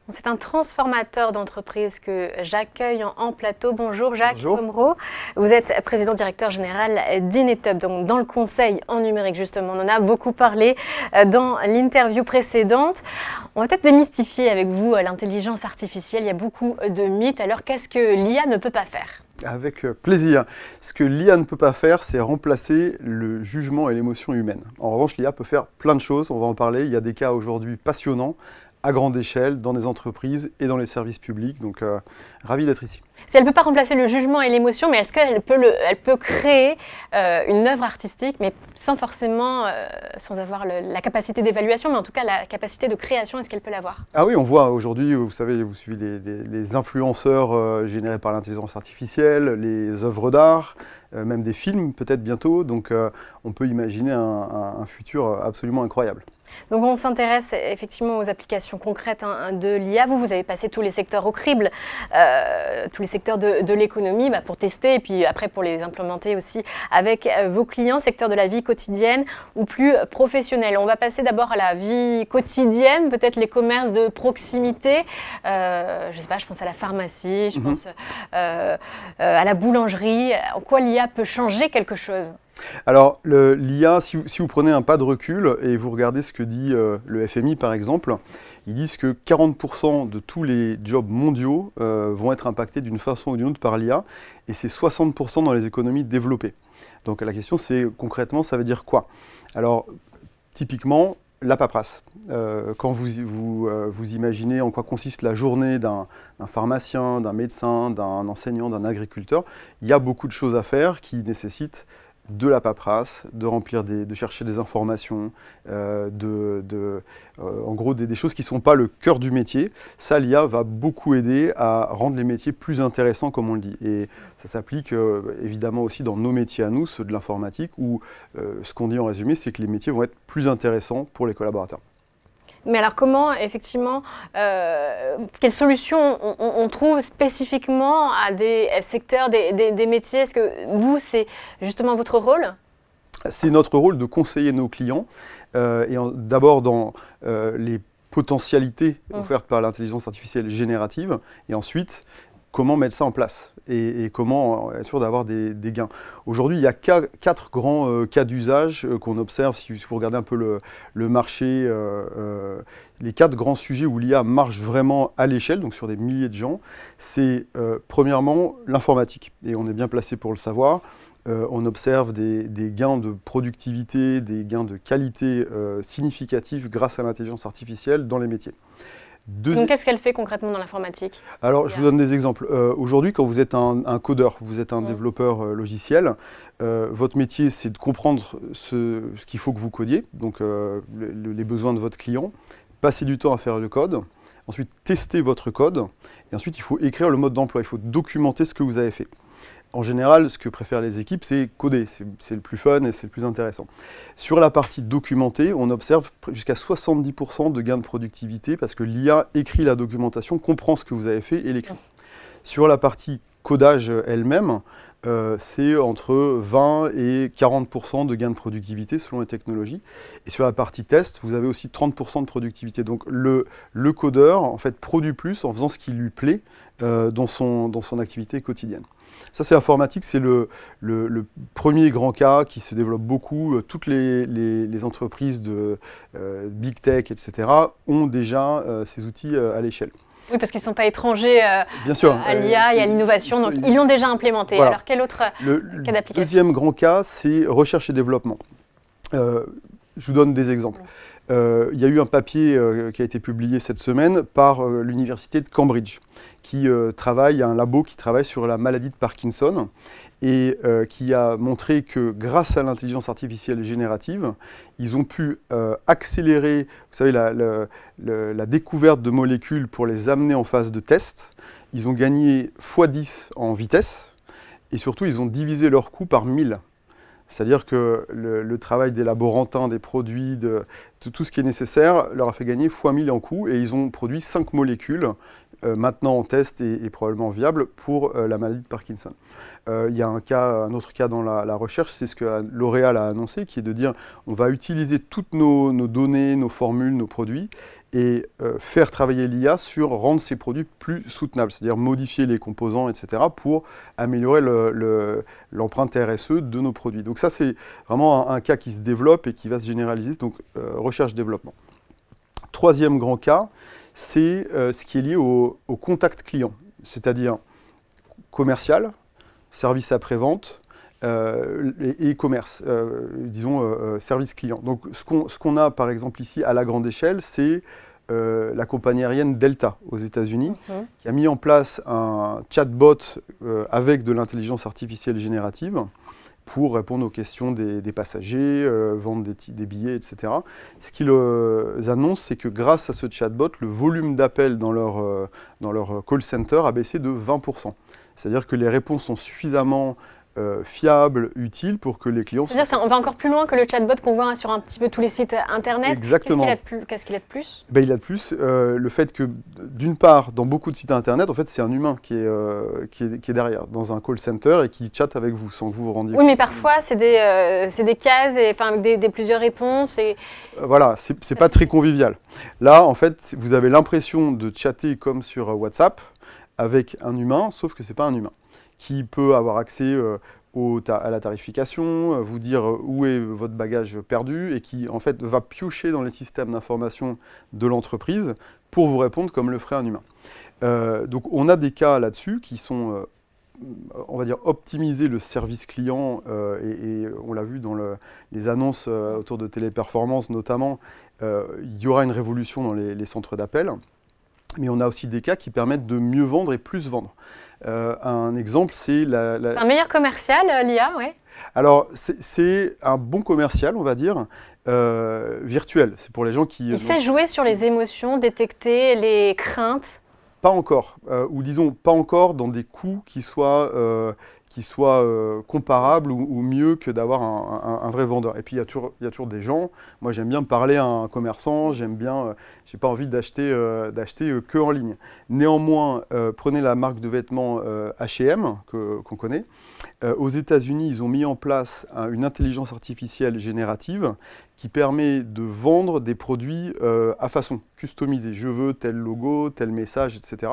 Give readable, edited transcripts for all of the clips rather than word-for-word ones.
C'est un transformateur d'entreprise que j'accueille en plateau. Bonjour Jacques Bonjour. Pomereau. Vous êtes président-directeur général d'Inetup, donc dans le conseil en numérique justement. On en a beaucoup parlé dans l'interview précédente. On va peut-être démystifier avec vous l'intelligence artificielle. Il y a beaucoup de mythes. Alors qu'est-ce que l'IA ne peut pas faire ? Avec plaisir. Ce que l'IA ne peut pas faire, c'est remplacer le jugement et l'émotion humaine. En revanche, l'IA peut faire plein de choses, on va en parler. Il y a des cas aujourd'hui passionnants, à grande échelle, dans des entreprises et dans les services publics. Donc, ravi d'être ici. Si elle ne peut pas remplacer le jugement et l'émotion, mais est-ce qu'elle peut, elle peut créer une œuvre artistique, mais sans forcément, sans avoir la capacité d'évaluation, mais en tout cas la capacité de création, est-ce qu'elle peut l'avoir ? Ah oui, on voit aujourd'hui, vous savez, vous suivez les influenceurs générés par l'intelligence artificielle, les œuvres d'art, même des films peut-être bientôt. Donc, on peut imaginer un futur absolument incroyable. Donc on s'intéresse effectivement aux applications concrètes de l'IA. Vous avez passé tous les secteurs au crible, tous les secteurs de l'économie pour tester et puis après pour les implémenter aussi avec vos clients, secteur de la vie quotidienne ou plus professionnel. On va passer d'abord à la vie quotidienne, peut-être les commerces de proximité. Je sais pas, je pense à la pharmacie, je pense à la boulangerie. En quoi l'IA peut changer quelque chose ? Alors, l'IA, si vous prenez un pas de recul et vous regardez ce que dit le FMI par exemple, ils disent que 40% de tous les jobs mondiaux vont être impactés d'une façon ou d'une autre par l'IA, et c'est 60% dans les économies développées. Donc la question c'est concrètement, ça veut dire quoi ? Alors, typiquement, la paperasse. Quand vous imaginez en quoi consiste la journée d'un pharmacien, d'un médecin, d'un enseignant, d'un agriculteur, il y a beaucoup de choses à faire qui nécessitent de la paperasse, de chercher des informations, en gros des choses qui ne sont pas le cœur du métier. Ça, l'IA va beaucoup aider à rendre les métiers plus intéressants, comme on le dit. Et ça s'applique évidemment aussi dans nos métiers à nous, ceux de l'informatique, où ce qu'on dit en résumé, c'est que les métiers vont être plus intéressants pour les collaborateurs. Mais alors comment, effectivement, quelles solutions on trouve spécifiquement à des secteurs, des métiers ? Est-ce que vous, c'est justement votre rôle ? C'est notre rôle de conseiller nos clients, d'abord dans les potentialités offertes par l'intelligence artificielle générative, et ensuite, comment mettre ça en place et comment être sûr d'avoir des gains. Aujourd'hui, il y a quatre grands cas d'usage qu'on observe. Si vous regardez un peu le marché, les 4 grands sujets où l'IA marche vraiment à l'échelle, donc sur des milliers de gens, c'est premièrement l'informatique. Et on est bien placé pour le savoir. On observe des gains de productivité, des gains de qualité significatifs grâce à l'intelligence artificielle dans les métiers. Donc, qu'est-ce qu'elle fait concrètement dans l'informatique ? Alors, je vous donne des exemples. Aujourd'hui, quand vous êtes un codeur, vous êtes un développeur logiciel, votre métier, c'est de comprendre ce qu'il faut que vous codiez, donc les besoins de votre client, passer du temps à faire le code, ensuite tester votre code, et ensuite, il faut écrire le mode d'emploi, il faut documenter ce que vous avez fait. En général, ce que préfèrent les équipes, c'est coder. C'est le plus fun et c'est le plus intéressant. Sur la partie documentée, on observe jusqu'à 70% de gains de productivité parce que l'IA écrit la documentation, comprend ce que vous avez fait et l'écrit. Sur la partie codage elle-même, c'est entre 20 et 40% de gains de productivité selon les technologies. Et sur la partie test, vous avez aussi 30% de productivité. Donc le codeur en fait, produit plus en faisant ce qui lui plaît dans son activité quotidienne. Ça, c'est l'informatique, c'est le premier grand cas qui se développe beaucoup. Toutes les entreprises de big tech, etc., ont déjà ces outils à l'échelle. Oui, parce qu'ils ne sont pas étrangers Bien sûr, à l'IA et à l'innovation, donc ils l'ont déjà implémenté. Voilà. Alors, quel autre cas d'application ? Le deuxième grand cas, c'est recherche et développement. Je vous donne des exemples. Il y a eu un papier qui a été publié cette semaine par l'université de Cambridge, un labo qui travaille sur la maladie de Parkinson et qui a montré que grâce à l'intelligence artificielle générative, ils ont pu accélérer, vous savez, la découverte de molécules pour les amener en phase de test. Ils ont gagné x10 en vitesse et surtout, ils ont divisé leur coût par 1000. C'est-à-dire que le travail des laborantins, des produits, de tout ce qui est nécessaire, leur a fait gagner x1000 en coût et ils ont produit 5 molécules maintenant en test et probablement viables pour la maladie de Parkinson. Il y a un autre cas dans la recherche, c'est ce que L'Oréal a annoncé, qui est de dire on va utiliser toutes nos données, nos formules, nos produits et faire travailler l'IA sur rendre ces produits plus soutenables, c'est-à-dire modifier les composants, etc., pour améliorer l'empreinte RSE de nos produits. Donc ça, c'est vraiment un cas qui se développe et qui va se généraliser, donc recherche-développement. Troisième grand cas, c'est ce qui est lié au contact client, c'est-à-dire commercial, service après-vente, et e-commerce, disons service client. Donc ce qu'on a par exemple ici à la grande échelle, c'est la compagnie aérienne Delta aux États-Unis qui a mis en place un chatbot avec de l'intelligence artificielle générative pour répondre aux questions des passagers, vendre des billets, etc. Ce qu'ils annoncent, c'est que grâce à ce chatbot, le volume d'appels dans leur call center a baissé de 20%. C'est-à-dire que les réponses sont suffisamment fiables, utiles pour que les clients... C'est-à-dire qu'on va encore plus loin que le chatbot qu'on voit sur un petit peu tous les sites internet. Exactement. Qu'est-ce qu'il a de plus? Il a de plus le fait que, d'une part, dans beaucoup de sites internet, en fait, c'est un humain qui est derrière, dans un call center et qui chatte avec vous sans que vous vous rendiez compte. Oui, mais parfois, c'est des cases avec plusieurs réponses. Voilà, c'est pas très convivial. Là, en fait, vous avez l'impression de chatter comme sur WhatsApp avec un humain, sauf que c'est pas un humain, qui peut avoir accès à la tarification, vous dire où est votre bagage perdu et qui en fait va piocher dans les systèmes d'information de l'entreprise pour vous répondre comme le ferait un humain. Donc on a des cas là-dessus qui sont, on va dire, optimiser le service client et on l'a vu dans les annonces autour de téléperformance notamment, il y aura une révolution dans les centres d'appel. Mais on a aussi des cas qui permettent de mieux vendre et plus vendre. Un exemple, c'est C'est un meilleur commercial, l'IA, oui. Alors, c'est un bon commercial, on va dire, virtuel. C'est pour les gens qui... Il sait jouer sur les émotions, détecter les craintes. Pas encore, ou disons pas encore dans des coûts qui soient comparables ou mieux que d'avoir un vrai vendeur. Et puis il y a toujours des gens, moi j'aime bien parler à un commerçant, j'ai pas envie d'acheter que en ligne. Néanmoins, prenez la marque de vêtements H&M qu'on connaît. Aux États-Unis, ils ont mis en place une intelligence artificielle générative qui permet de vendre des produits à façon, customisée. Je veux tel logo, tel message, etc.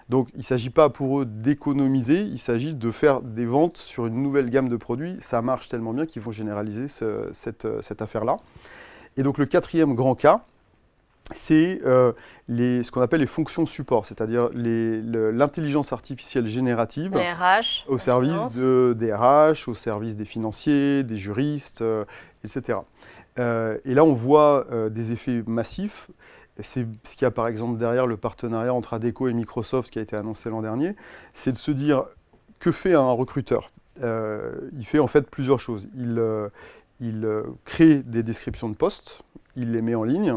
Donc il ne s'agit pas pour eux d'économiser, il s'agit de faire des ventes sur une nouvelle gamme de produits. Ça marche tellement bien qu'ils vont généraliser cette affaire-là. Et donc le quatrième grand cas, c'est ce qu'on appelle les fonctions support, c'est-à-dire l'intelligence artificielle générative au service des RH, au service des financiers, des juristes, etc. Et là, on voit des effets massifs. C'est ce qu'il y a par exemple derrière le partenariat entre Adecco et Microsoft qui a été annoncé l'an dernier, c'est de se dire que fait un recruteur. Il fait en fait plusieurs choses. Il crée des descriptions de postes, il les met en ligne,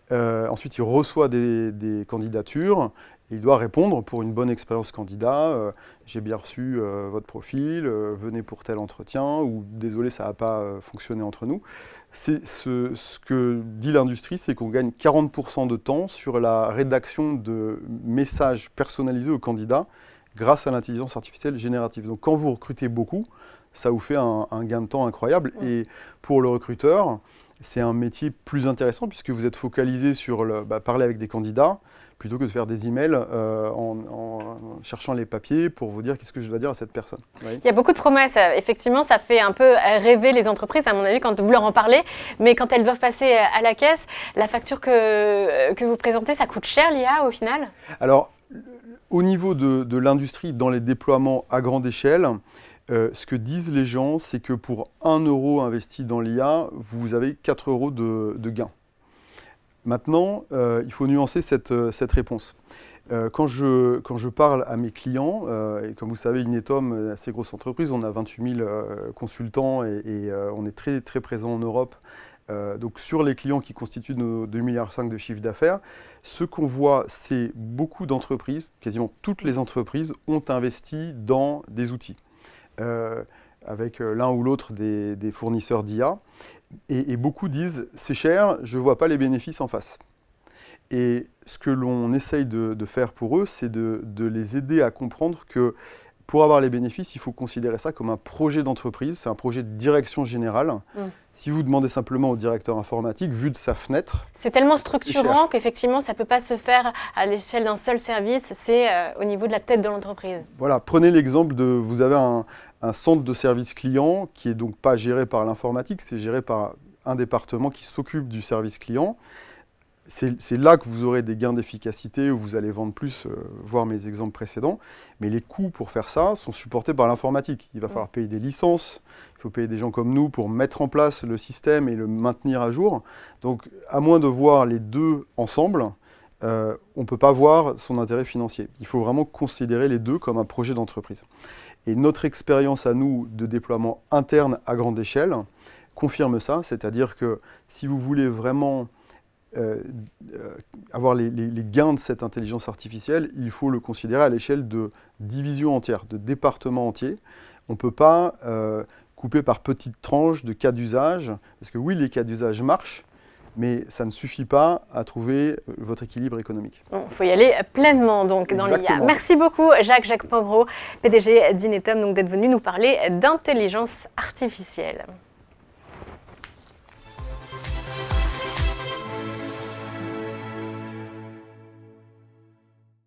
ensuite il reçoit des candidatures, et il doit répondre pour une bonne expérience candidat, j'ai bien reçu votre profil, venez pour tel entretien, ou désolé ça n'a pas fonctionné entre nous. Ce que dit l'industrie, c'est qu'on gagne 40% de temps sur la rédaction de messages personnalisés aux candidats grâce à l'intelligence artificielle générative. Donc quand vous recrutez beaucoup, ça vous fait un gain de temps incroyable. Et pour le recruteur, c'est un métier plus intéressant puisque vous êtes focalisé sur parler avec des candidats plutôt que de faire des emails en cherchant les papiers pour vous dire qu'est-ce que je dois dire à cette personne. Oui. Il y a beaucoup de promesses. Effectivement, ça fait un peu rêver les entreprises, à mon avis, quand vous leur en parlez. Mais quand elles doivent passer à la caisse, la facture que vous présentez, ça coûte cher, l'IA, au final? Alors, au niveau de l'industrie, dans les déploiements à grande échelle, ce que disent les gens, c'est que pour 1 euro investi dans l'IA, vous avez 4 euros de gain. Maintenant, il faut nuancer cette réponse. Quand je parle à mes clients, et comme vous savez, Inetom, une assez grosse entreprise, on a 28 000 consultants et on est très, très présent en Europe. Donc sur les clients qui constituent nos 2,5 milliards de chiffre d'affaires, ce qu'on voit, c'est beaucoup d'entreprises, quasiment toutes les entreprises, ont investi dans des outils, avec l'un ou l'autre des fournisseurs d'IA. Et beaucoup disent, c'est cher, je ne vois pas les bénéfices en face. Et ce que l'on essaye de faire pour eux, c'est de les aider à comprendre que pour avoir les bénéfices, il faut considérer ça comme un projet d'entreprise, c'est un projet de direction générale. Si vous demandez simplement au directeur informatique, vu de sa fenêtre… C'est tellement structurant qu'effectivement, ça ne peut pas se faire à l'échelle d'un seul service, c'est au niveau de la tête de l'entreprise. Voilà, prenez l'exemple de… Vous avez un centre de service client qui n'est donc pas géré par l'informatique, c'est géré par un département qui s'occupe du service client. C'est là que vous aurez des gains d'efficacité, où vous allez vendre plus, voir mes exemples précédents. Mais les coûts pour faire ça sont supportés par l'informatique. Il va falloir payer des licences, il faut payer des gens comme nous pour mettre en place le système et le maintenir à jour. Donc, à moins de voir les deux ensemble, on ne peut pas voir son intérêt financier. Il faut vraiment considérer les deux comme un projet d'entreprise. Et notre expérience à nous de déploiement interne à grande échelle confirme ça, c'est-à-dire que si vous voulez vraiment avoir les gains de cette intelligence artificielle, il faut le considérer à l'échelle de divisions entières, de départements entiers. On ne peut pas couper par petites tranches de cas d'usage, parce que oui, les cas d'usage marchent, mais ça ne suffit pas à trouver votre équilibre économique. Il faut y aller pleinement donc, dans l'IA. Merci beaucoup Jacques Poivreau, PDG d'Inetum, d'être venu nous parler d'intelligence artificielle.